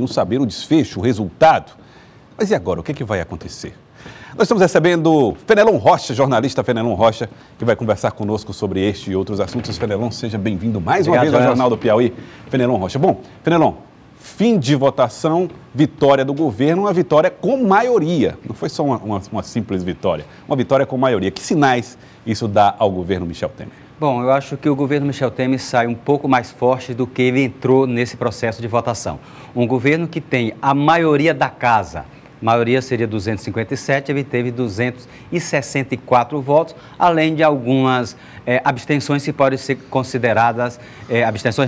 saber o desfecho, o resultado. Mas e agora, o que vai acontecer? Nós estamos recebendo Fenelon Rocha, jornalista Fenelon Rocha, que vai conversar conosco sobre este e outros assuntos. Fenelon, seja bem-vindo mais uma vez ao Jornal do Piauí. Fenelon Rocha. Bom, Fenelon, fim de votação, vitória do governo, uma vitória com maioria. Não foi só uma simples vitória, uma vitória com maioria. Que sinais isso dá ao governo Michel Temer? Bom, eu acho que o governo Michel Temer sai um pouco mais forte do que ele entrou nesse processo de votação. Um governo que tem a maioria da casa, a maioria seria 257, ele teve 264 votos, além de algumas abstenções que podem ser consideradas,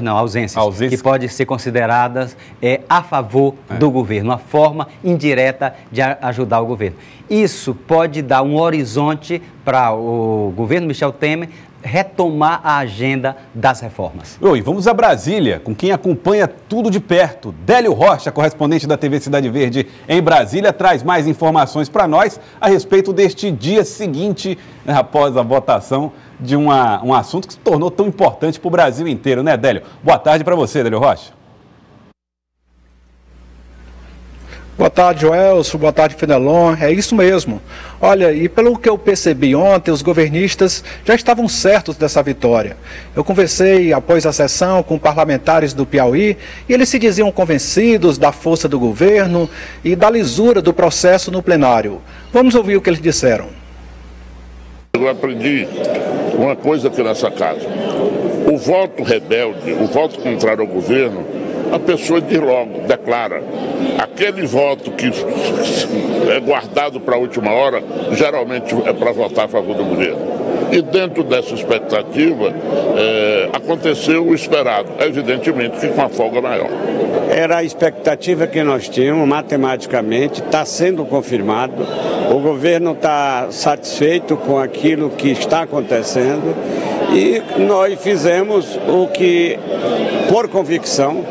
ausências, que podem ser consideradas a favor do governo, uma forma indireta de ajudar o governo. Isso pode dar um horizonte para o governo Michel Temer retomar a agenda das reformas. Oi, vamos a Brasília, com quem acompanha tudo de perto. Délio Rocha, correspondente da TV Cidade Verde em Brasília, traz mais informações para nós a respeito deste dia seguinte, após a votação de um assunto que se tornou tão importante para o Brasil inteiro, né, Délio? Boa tarde para você, Délio Rocha. Boa tarde, Joelson. Boa tarde, Fenelon. É isso mesmo. Olha, e pelo que eu percebi ontem, os governistas já estavam certos dessa vitória. Eu conversei após a sessão com parlamentares do Piauí e eles se diziam convencidos da força do governo e da lisura do processo no plenário. Vamos ouvir o que eles disseram. Eu aprendi uma coisa aqui nessa casa. O voto rebelde, o voto contrário ao governo, a pessoa diz logo, declara. Aquele voto que é guardado para a última hora, geralmente é para votar a favor do governo. E dentro dessa expectativa, aconteceu o esperado, evidentemente que com a folga maior. Era a expectativa que nós tínhamos, matematicamente, está sendo confirmado. O governo está satisfeito com aquilo que está acontecendo e nós fizemos o que, por convicção,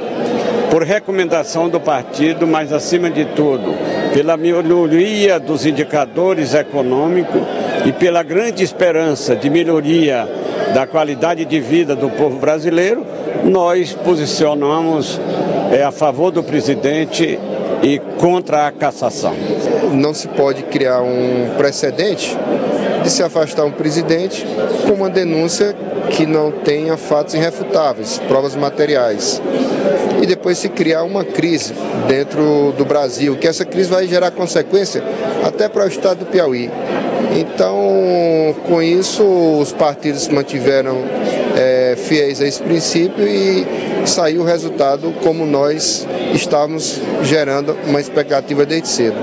por recomendação do partido, mas acima de tudo, pela melhoria dos indicadores econômicos e pela grande esperança de melhoria da qualidade de vida do povo brasileiro, nós posicionamos a favor do presidente e contra a cassação. Não se pode criar um precedente de se afastar um presidente com uma denúncia que não tenha fatos irrefutáveis, provas materiais. E depois se criar uma crise dentro do Brasil, que essa crise vai gerar consequência até para o estado do Piauí. Então, com isso, os partidos se mantiveram fiéis a esse princípio e saiu o resultado como nós estávamos gerando uma expectativa desde cedo.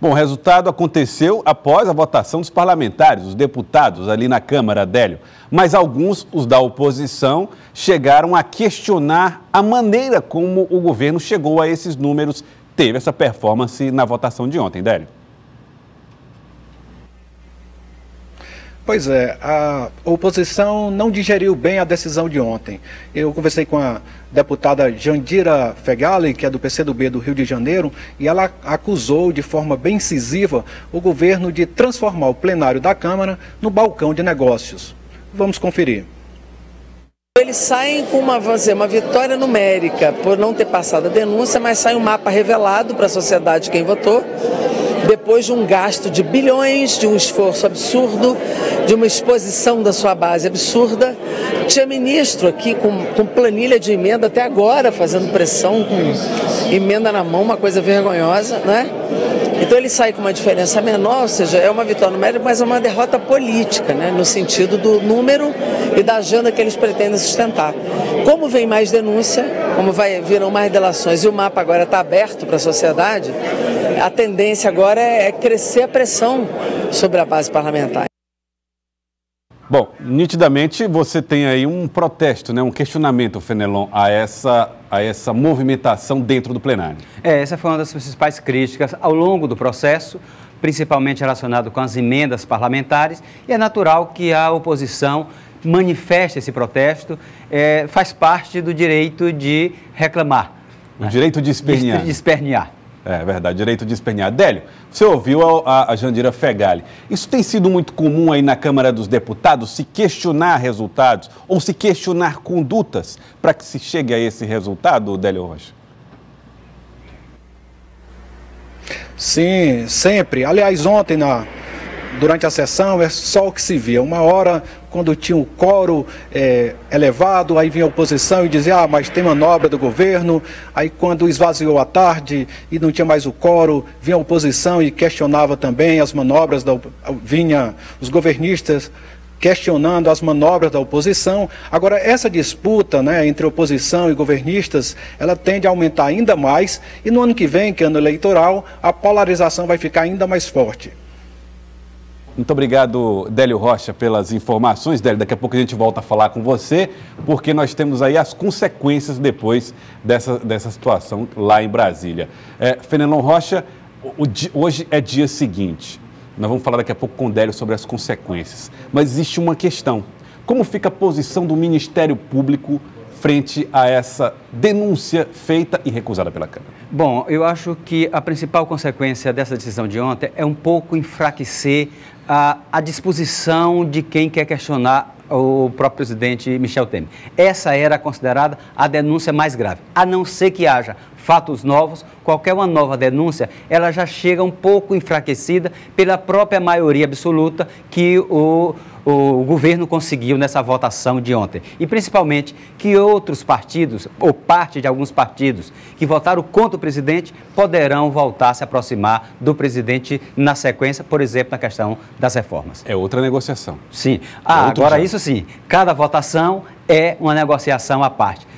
Bom, o resultado aconteceu após a votação dos parlamentares, os deputados ali na Câmara, Délio. Mas alguns, os da oposição, chegaram a questionar a maneira como o governo chegou a esses números, teve essa performance na votação de ontem, Délio. Pois é, a oposição não digeriu bem a decisão de ontem. Eu conversei com a deputada Jandira Fegali, que é do PCdoB do Rio de Janeiro, e ela acusou de forma bem incisiva o governo de transformar o plenário da Câmara no balcão de negócios. Vamos conferir. Eles saem com uma vitória numérica por não ter passado a denúncia, mas sai um mapa revelado para a sociedade quem votou. Depois de um gasto de bilhões, de um esforço absurdo, de uma exposição da sua base absurda. Tinha ministro aqui com planilha de emenda até agora, fazendo pressão, com emenda na mão, uma coisa vergonhosa, né? Então ele sai com uma diferença menor, ou seja, é uma vitória numérica, mas é uma derrota política, né? No sentido do número e da agenda que eles pretendem sustentar. Como vem mais denúncia, como viram mais delações e o mapa agora está aberto para a sociedade, a tendência agora é crescer a pressão sobre a base parlamentar. Bom, nitidamente você tem aí um protesto, né, um questionamento, Fenelon, a essa movimentação dentro do plenário. Essa foi uma das principais críticas ao longo do processo, principalmente relacionado com as emendas parlamentares, e é natural que a oposição manifeste esse protesto, faz parte do direito de reclamar. O direito de espernear. De espernear. É verdade, direito de espernear. Délio, você ouviu a Jandira Fegali. Isso tem sido muito comum aí na Câmara dos Deputados, se questionar resultados ou se questionar condutas para que se chegue a esse resultado, Délio Rocha? Sim, sempre. Aliás, ontem, durante a sessão, é só o que se via. Uma hora, quando tinha o quórum elevado, aí vinha a oposição e dizia, mas tem manobra do governo. Aí quando esvaziou à tarde e não tinha mais o quórum, vinha a oposição e questionava também as manobras, vinha os governistas questionando as manobras da oposição. Agora, essa disputa, né, entre oposição e governistas, ela tende a aumentar ainda mais e no ano que vem, que é ano eleitoral, a polarização vai ficar ainda mais forte. Muito obrigado, Délio Rocha, pelas informações. Délio, daqui a pouco a gente volta a falar com você, porque nós temos aí as consequências depois dessa situação lá em Brasília. Fenelon Rocha, hoje é dia seguinte. Nós vamos falar daqui a pouco com o Délio sobre as consequências. Mas existe uma questão. Como fica a posição do Ministério Público frente a essa denúncia feita e recusada pela Câmara? Bom, eu acho que a principal consequência dessa decisão de ontem é um pouco enfraquecer a disposição de quem quer questionar o próprio presidente Michel Temer. Essa era considerada a denúncia mais grave. A não ser que haja fatos novos, qualquer uma nova denúncia, ela já chega um pouco enfraquecida pela própria maioria absoluta que o governo conseguiu nessa votação de ontem. E principalmente que outros partidos, ou parte de alguns partidos que votaram contra o presidente, poderão voltar a se aproximar do presidente na sequência, por exemplo, na questão das reformas. É outra negociação. Sim. Agora isso sim, cada votação é uma negociação à parte.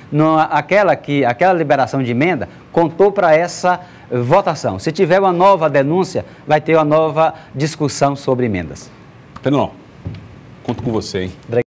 Aquela liberação de emenda contou para essa votação. Se tiver uma nova denúncia, vai ter uma nova discussão sobre emendas. Fenelon, conto com você, hein?